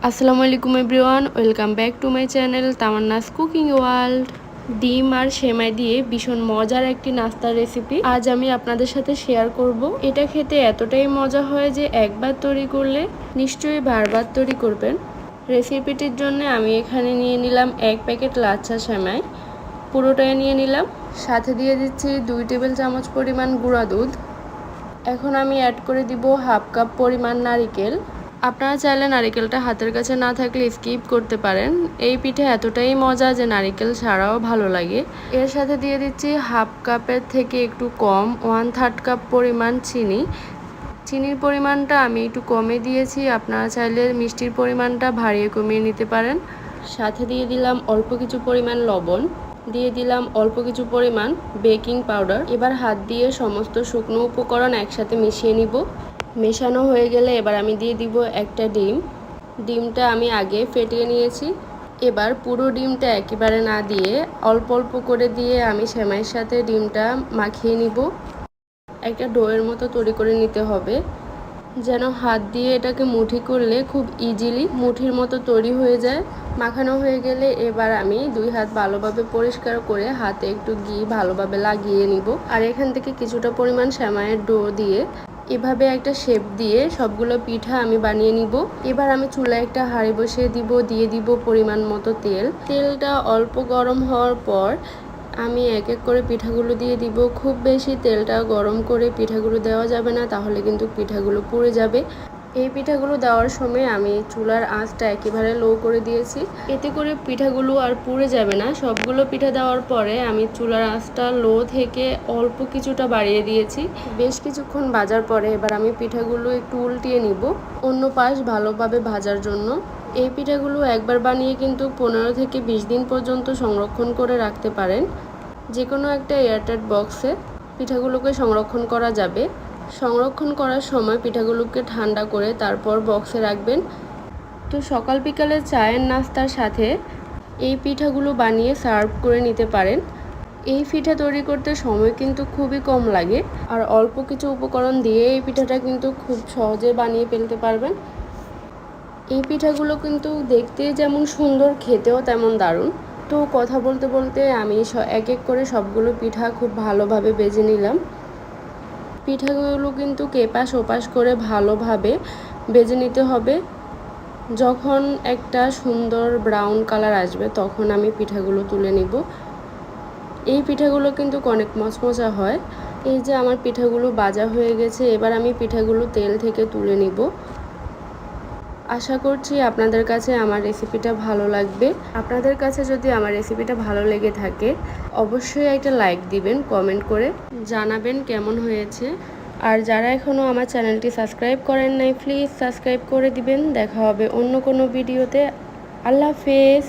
আসসালামু আলাইকুম everyone, welcome back to my channel Tamanna's cooking world. ডিম আর সেমাই দিয়ে ভীষণ মজার একটি নাস্তার রেসিপি আজ আমি আপনাদের সাথে শেয়ার করব। এটা খেতে এতটাই মজা হয় যে একবার তৈরি করলে নিশ্চয়ই বারবার তৈরি করবেন। রেসিপিটির জন্য আমি এখানে নিয়ে নিলাম 1 প্যাকেট লাচ্ছা সেমাই, পুরোটাই নিয়ে নিলাম। সাথে দিয়ে দিচ্ছি 2 টেবিল চামচ পরিমাণ গুঁড়া দুধ। এখন আমি অ্যাড করে দিব হাফ কাপ পরিমাণ নারিকেল। আপনারা চাইলে নারিকেলটা হাতের কাছে না থাকলে স্কিপ করতে পারেন। এই পিঠে এতটাই মজা যে নারিকেল ছাড়াও ভালো লাগে। এর সাথে দিয়ে দিচ্ছি হাফ কাপের থেকে একটু কম 1/3 কাপ পরিমাণ চিনি। চিনির পরিমাণটা আমি একটু কমে দিয়েছি, আপনারা চাইলে মিষ্টির পরিমাণটা বাড়িয়ে কমিয়ে নিতে পারেন। সাথে দিয়ে দিলাম অল্প কিছু পরিমাণ লবণ, দিয়ে দিলাম অল্প কিছু পরিমাণ বেকিং পাউডার। এবার হাত দিয়ে সমস্ত শুকনো উপকরণ একসাথে মিশিয়ে নিব। মেশানো হয়ে গেলে এবার আমি দিয়ে দিব একটা ডিম। ডিমটা আমি আগে ফেটিয়ে নিয়েছি। এবার পুরো ডিমটা একেবারে না দিয়ে অল্প অল্প করে দিয়ে আমি সেমাইয়ের সাথে ডিমটা মাখিয়ে নিব। একটা ডোয়ের মতো তৈরি করে নিতে হবে, যেন হাত দিয়ে এটাকে মুঠি করলে খুব ইজিলি মুঠির মতো তৈরি হয়ে যায়। মাখানো হয়ে গেলে এবার আমি 2 হাত ভালোভাবে পরিষ্কার করে হাতে একটু ঘি ভালোভাবে লাগিয়ে নিব। আর এখান থেকে কিছুটা পরিমাণ সেমাইয়ের ডো দিয়ে এভাবে একটা শেপ দিয়ে সবগুলো পিঠা আমি বানিয়ে নিব। এবার আমি চুলায় একটা হাঁড়ি বসিয়ে দিব, দিয়ে দিব পরিমাণ মতো তেল। তেলটা অল্প গরম হওয়ার পর আমি এক এক করে পিঠাগুলো দিয়ে দিব। খুব বেশি তেলটা গরম করে পিঠাগুলো দেওয়া যাবে না, তাহলে কিন্তু পিঠাগুলো পুড়ে যাবে। এই পিঠাগুলো দেওয়ার সময় আমি চুলার আঁচটা একেবারে লো করে দিয়েছি, এতে করে পিঠাগুলো আর পুড়ে যাবে না। সবগুলো পিঠা দেওয়ার পরে আমি চুলার আঁচটা লো থেকে অল্প কিছুটা বাড়িয়ে দিয়েছি। বেশ কিছুক্ষণ ভাজার পরে এবার আমি পিঠাগুলো একটু উল্টিয়ে নিব অন্য পাশ ভালোভাবে ভাজার জন্য। এই পিঠাগুলো একবার বানিয়ে কিন্তু 15 থেকে 20 দিন পর্যন্ত সংরক্ষণ করে রাখতে পারেন। যে কোনো একটা এয়ারটাইট বক্সে পিঠাগুলোকে সংরক্ষণ করা যাবে। সংরক্ষণ করার সময় পিঠাগুলোকে ঠান্ডা করে তারপর বক্সে রাখবেন। তো সকাল বিকালের চায়ের নাস্তার সাথে এই পিঠাগুলো বানিয়ে সার্ভ করে নিতে পারেন। এই পিঠা তৈরি করতে সময় কিন্তু খুবই কম লাগে, আর অল্প কিছু উপকরণ দিয়ে এই পিঠাটা কিন্তু খুব সহজে বানিয়ে ফেলতে পারবেন। এই পিঠাগুলো কিন্তু দেখতে যেমন সুন্দর, খেতেও তেমন দারুণ। তো কথা বলতে বলতে আমি এক এক করে সবগুলো পিঠা খুব ভালোভাবে ভেজে নিলাম। পিঠাগুলো কিন্তু এপাশ ওপাশ করে ভালোভাবে ভেজে নিতে হবে। যখন একটা সুন্দর ব্রাউন কালার আসবে তখন আমি পিঠাগুলো তুলে নিব। এই পিঠাগুলো কিন্তু অনেক মচমচা হয়। এই যে আমার পিঠাগুলো ভাজা হয়ে গেছে, এবার আমি পিঠাগুলো তেল থেকে তুলে নিব। আশা করছি আপনাদের কাছে আমার রেসিপিটা ভালো লাগবে। আপনাদের কাছে যদি আমার রেসিপিটা ভালো লেগে থাকে অবশ্যই একটা লাইক দিবেন, কমেন্ট করে জানাবেন কেমন হয়েছে। আর যারা এখনও আমার চ্যানেলটি সাবস্ক্রাইব করেন নাই প্লিজ সাবস্ক্রাইব করে দিবেন। দেখা হবে অন্য কোনো ভিডিওতে। আল্লাহ হাফেজ।